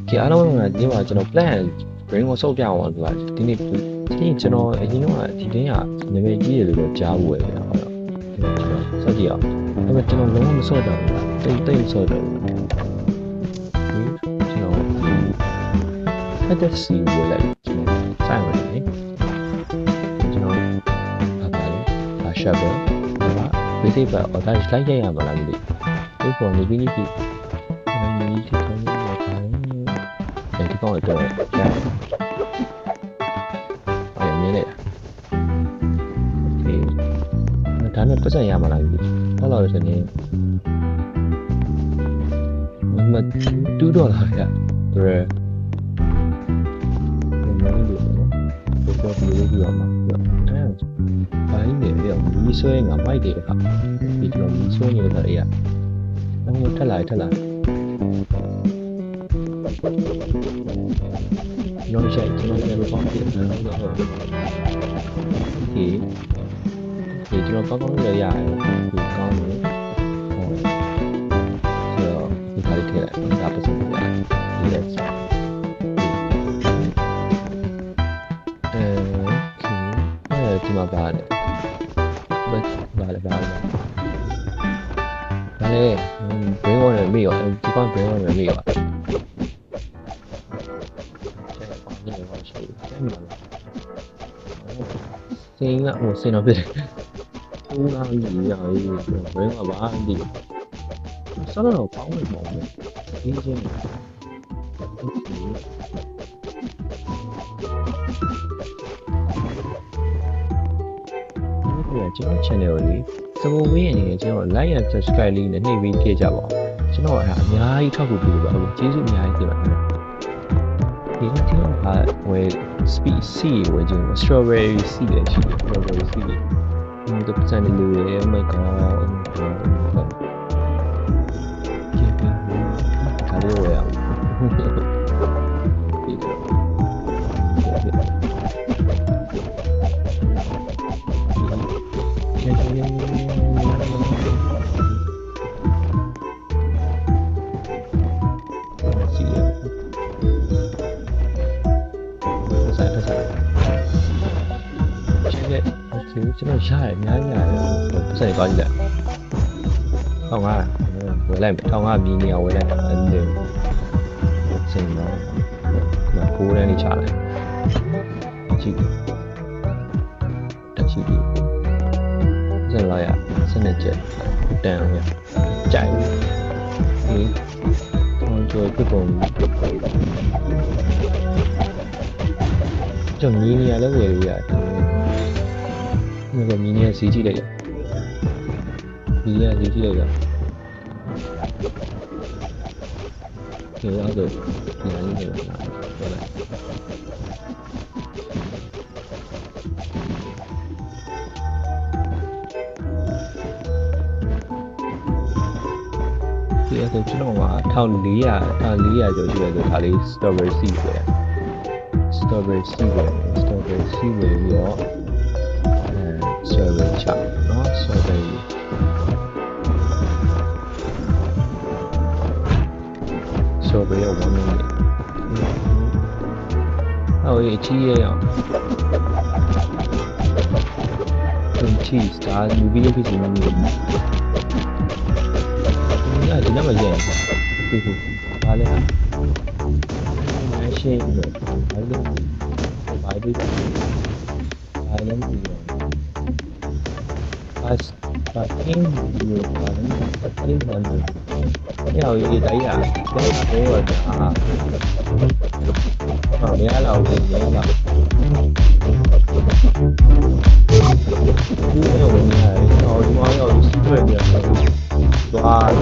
ဒီအားလုံးကဒီမှာကျွန်တော် plan brain ကိုစုပ်ပြအောင်ဆိုတာဒီနေ့ကျွန်တော်အရင်တော့ဒီတင်းကနာမည်ကြီးတယ်လို့ကြားဘူးပဲဗျာဟုတ်တော့စောက်ကြည့်အောင်ဒါပေမဲ့ကျွန်တော်လုံးဝမစော့တော့ဘူးတိတ်စော့တော့ဘူးကျွန်တော်ဖတ်တဲ့စီကိုလိုက်ကျွန်တော်စိုက်မယ်လေကျွန်တော်ဘာရှာပဲဒါက basic ပဲ organize လိုက်ရမှာလားမသိဘူးဒီပေါ်နေပြီးဒီကောင်းတော့ကြားအဲ့မြင်လိုက်ဒါနဲ့ပတ်စံရမှာလားဒီဟုတ်လားဆိုရင်မ2ဒေါ်လာရဘယ်လိုလဲတော့ဒီလိုပြောမှာအဲ့ဘာကြီးနေရောမီးဆွဲငါမိုက်တယ်အခါဒီတော့မီးဆွဲနေတဲ့အေးတော့ထက်လာကျွန်တော်ရှိကျွန်တော်လည်းပေါ့ဒီကျွန်တော်ကောင်းရရတယ်ဒီကောင်းတယ်ဆိုတော့ဒီခါလေးထည့်လိုက်ဒါပတ်စံပြဒီလက်စဒီမှာပါတယ်ဘာလဲဘယ်လိုလဲမေးရောဒီကောင်ဘယ်လိုလဲမေးရောစင်းကဟိုစင်းတော့ပြတယ်ဦးလာကြီးရရေးဘယ်မှာဘာဒီစတော့ပေါင်းနေပေါ့ဒီချင်းကျွန်တော် channel ကိုစပိုဝင်းအနေနဲ့ကျွန်တော် like and subscribe လေးနဲ့နှိပ်ပြီးကြည့်ကြပါဦးကျွန်တော်အများကြီးထောက်ကူပြုလို့ပါအခုကျေးဇူးအများကြီးတင်ပါတယ်ဒီကတိကဝယ် speed C ဝယ်ခြင်း strawberry C လည်းရှိတယ် strawberry C ဒီပစံလေးတွေ oh my god ကျေးဇူးခါလေးဝယ်အောင်ကျွန်တော်ရှားတယ်အများကြီးရတယ်ပတ်စံသွားကြည့်လိုက်1500ဝယ်လိုက်1500မြင်းနေအောင်ဝယ်လိုက်အဲ့ဒီစင်တော့ကိုယ်တန်းလေးချလိုက်ကြည့်တက်ကြည့်စင်လာရစနေချက်တန်ရကြိုက်ဒီကျွန်တော်ပြုတ်ပုံကျွန်တော်မြင်းနေရလဲဝယ်လို့ရတယ်那个明年谁进来的？明年谁进来的？挺好的，挺安逸的，过来。ဒီအဆိုကျွန်တော်က1400ကျော်ရှိတယ်ဆိုဒါလေး strawberry seed ပဲ strawberry seed ပြီးတော့ strawberry chop နော် strawberry 1 minute အော်ရေးချီးရအောင် cheese ဒါလူပြီးလို့ဖြစ်စီနေတယ်ဒီနေ့မရင်ဟုတ်ဘာလဲမရှိဘူးဘာလဲဘာလဲပြီးin you are you đấy à thế rồi bé là gì đấy mà rồi này rồi nói rồi rồi toàn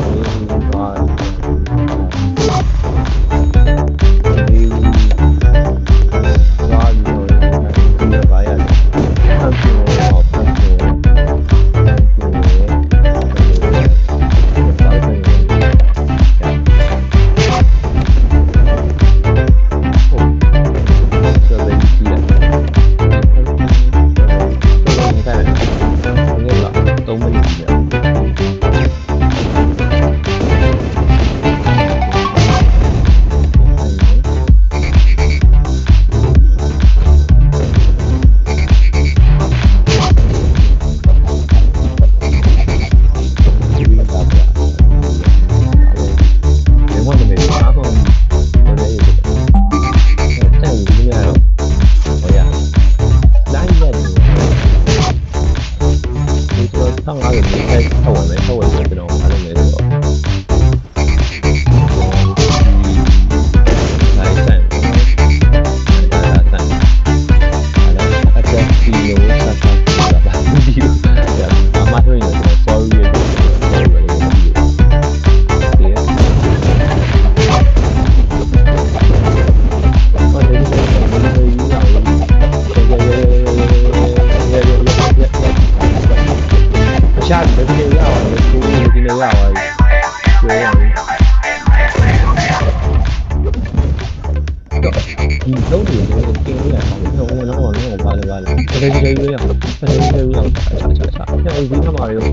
ဒီလုံးတွေလည်းတင်ရတာတော့ဘာလဲတကယ်ကြီးရအောင်တကယ်ကြီးရအောင်ချညဒီမှာရော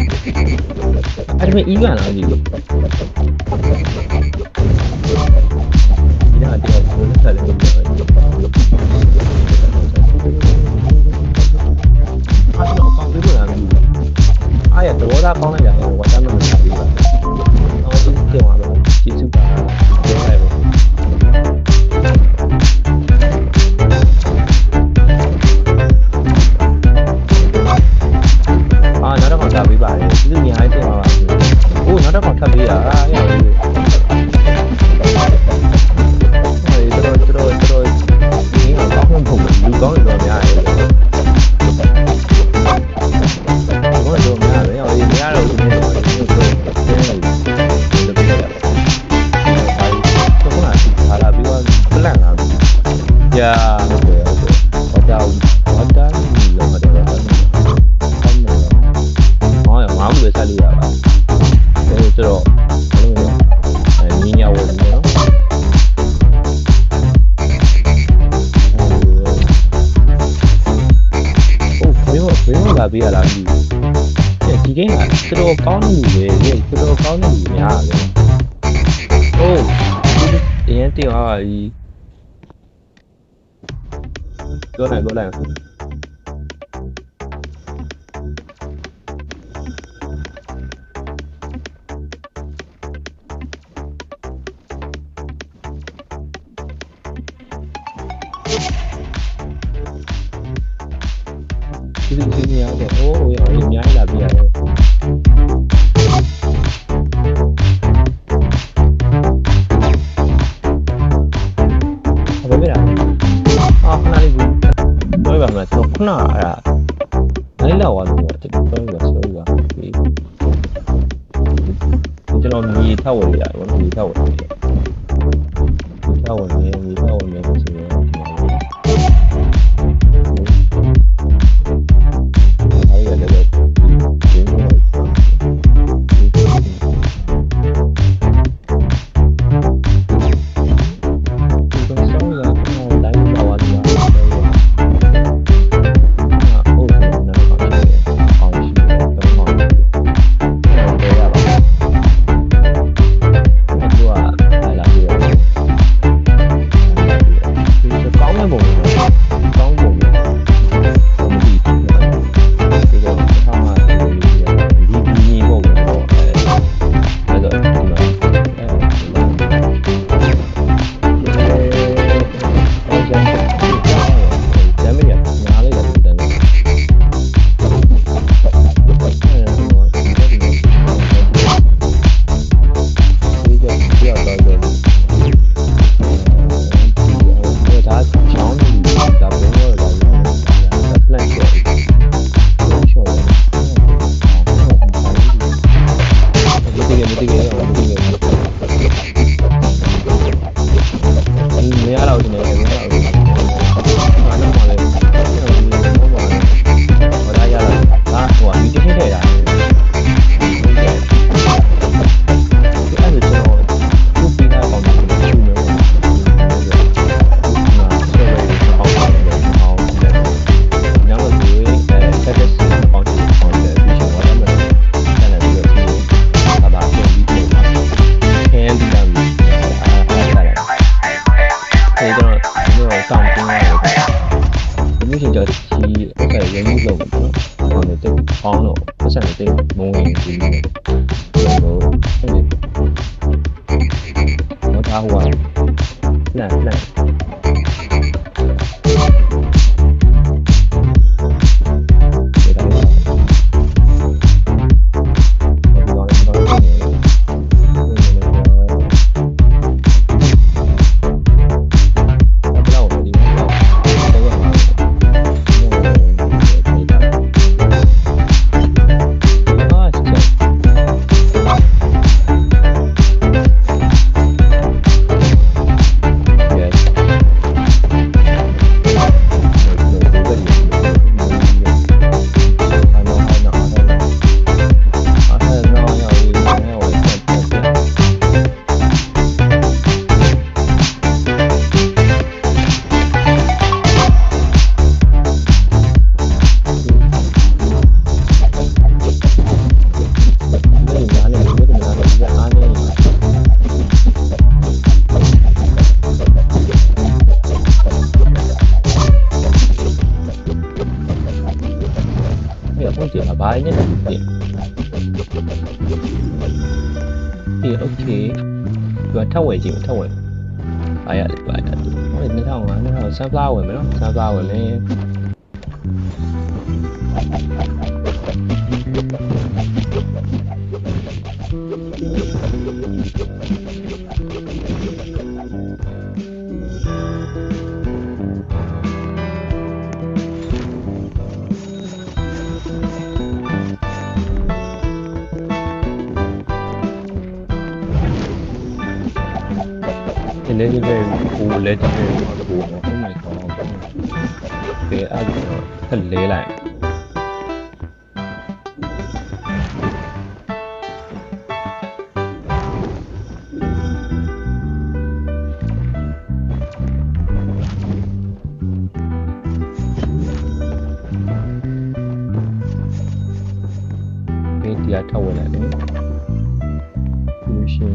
အဲ့ဒါအီးကန်လားဒီလိုဒီနာတော့ဘယ်လိုဆက်လဲအားတော့ကောင်းပြီလားအားရတော့တာကောင်းလိုက်တာဝတ်တမ်းမလို့ပြပါအော်ဒီတင်ပါတော့ကျေးဇူးပါပြောလိုက်ပါနောက်တော့ထပ်ပေးပါတယ်ဒီလိုများတင်ပါပါအိုးနောက်တော့ထပ်ပေးတာအားရပါဘူးတော်ဒီကောင်းဖို့လူကောင်းတော်များတယ်ဘောတော့များတယ်ရောမရတော့ဘူးတော့တင်းလိုက်တယ်ပြရတယ်တော့ခါလာပြီးတော့ပလန့်လာကြာဟုတ်တယ်ဟုတ်တယ်ဘာတာလို့မတော်တော့ငါ့ကိုပဲဆက်လို့ရပါဘူးဆိုတော့ညီညာဝင်နေနော်ဘယ်လိုလာပြရလားဒီကိန်းကတော်ကောင်းနေပြီတော်ကောင်းနေပြီများတယ်ဟိုးဒီရင်တင်ပါပြီပြောလိုက်ဒီလိုရတော့အိုးရောအများကြီးလာပြရတယ်ဘယ်လိုလဲခဏလေးဘူးပြောပါမယ်ဆိုခဏအဲ့ဒါလိုက်လာသွားလို့ပြောပါဆိုရပြီကျွန်တော်မြေထောက်ဝင်ရတယ်ဗောမြေထောက်ဝင်တယ်ဆိုတော့ကျွန်တော် ဘာနဲ့ပြင်ဒီโอเคသူကထပ်ဝယ်ကြည့်ထပ်ဝယ်ဘာရလဲဘာရလဲဟို2005 sunflower ဝယ်မယ်နော် sunflower ဝယ်မယ်legendary legendary ဟို oh my god ကဲအဲ့ဒါထက်လဲလိုက်ဒီတရားထောက်ဝင်လိုက်တယ်လို့ရှင်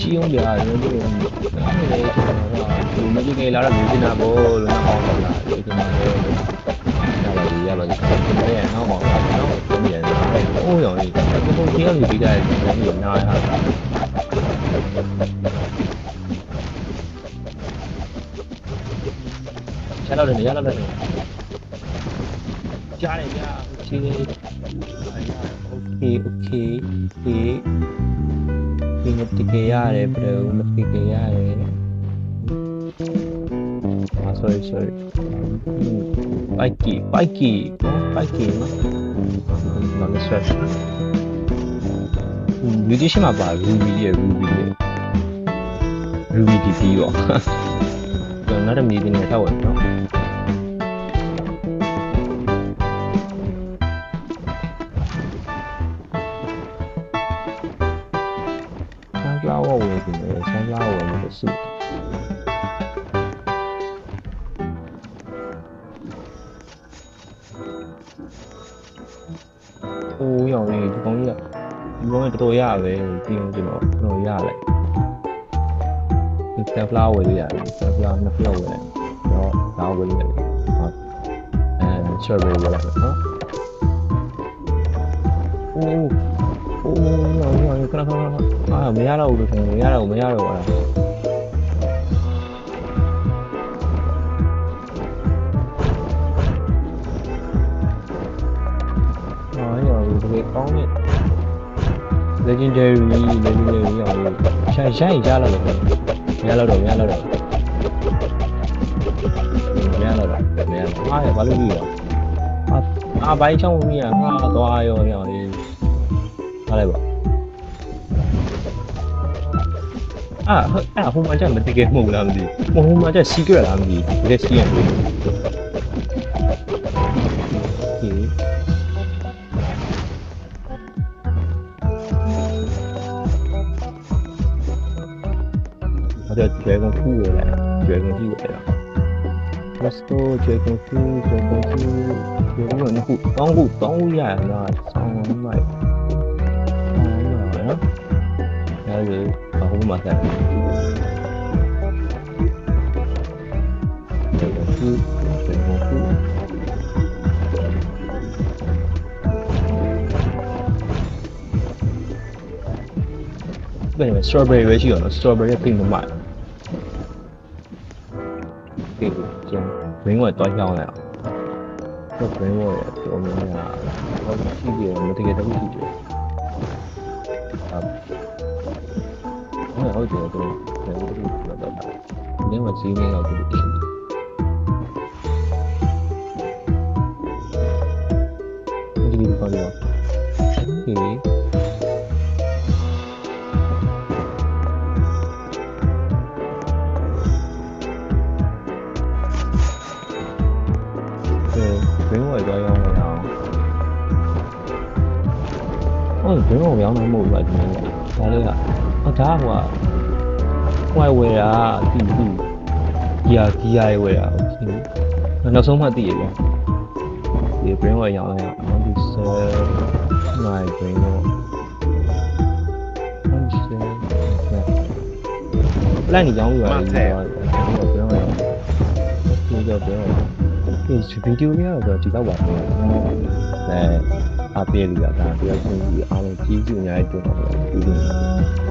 ကြီးအောင်ပြရတယ်လို့အဲ့ဒါလေကျွန်တော်ကမကြည့်ခင်လာတော့မြင်နေတာပေါ့လို့နောက်အောင်လာတယ်ကျွန်တော်လည်းရပါသေးတယ်ကျွန်တော်ရဲ့နောက်အောင်လာတော့ပြန်ပြန်အိုးရောင်လေးကိုကြီးအောင်ပြီးကြတယ်ကျွန်တော်ကနားရတာရတော့တယ်ကြားတယ်ကြာချီးโอเคဒီမတကယ်ရတယ်ဘယ်လိုမတကယ်ရတယ်sorry Pikeyမမဆွဲလူကြီးရှိမှာပါ Ruby DP ရောကျွန်တော်လည်းမြေပြင်နဲ့ထောက်ဝင်နော်sunflower ဝင်နေတယ် sunflower ဝင်လို့ရှိအိုးရောင်လေးဒီကောင်ကြီးကတော်တော်ရပဲပြီးအောင်ကျွန်တော်ရလိုက် sunflower ဝင်ရရတယ် sunflower နှစ်ဖက်ဝင်လိုက်တော့ဒါဝင်လိုက်ဟုတ်strawberry ဝင်လိုက်နော်အိုးခဏမရတော့ဘူးလို့ထင်တယ်မရတော့အဲ့ဒါကောင်းတယ် legendary ရောရှိုင်းရလာတယ်မရတော့အားရဘာလို့ပြီးရောဘိုင်းချောင်းမီးငါသွားရောလေးထားလိုက်ပါဟိုမှာကျမတကယ်မဟုတ်လားမသိဘူးဟိုမှာကျ secret လားမသိဘူးလက်ရှိရတယ်这dragon fruit 来 dragon fruit 来了 let's go dragon fruit 有没有那户当户呀那上买然后然后马赛dragon fruit为什么 strawberry 回去有了 strawberry 并不买Bring 我多香呀！这 bring 我也多明呀！我细节我这个都细节。我也好觉得都觉得他，连我今天要这个这个地方有，bring 我多香呀！哦， ဟုတ်ဘယ်တော့ရောင်းနိုင်မို့ပါဒီနေ့ဒါလေးကဒါဟိုဝိုင်ဝယ်တာတီတီဒီဟာဝယ်တာနောက်ဆုံးမှသိရပြန်ဒီ brain ဝယ်ရောင်းလိုက်အောင်ဒီ sell my brain တော့လိုက်နေကြောင်းပြပါလေဒီတော့ပြောရအောင်ဒီတော့ပြောဒီဗီဒီယိုလေးကတော့ဒီတော့ပါပဲအပေးလို့ရတာတယောက်ချင်းကြီးအားလုံးကြီးစုအများကြီးတွေ့တော့တယ်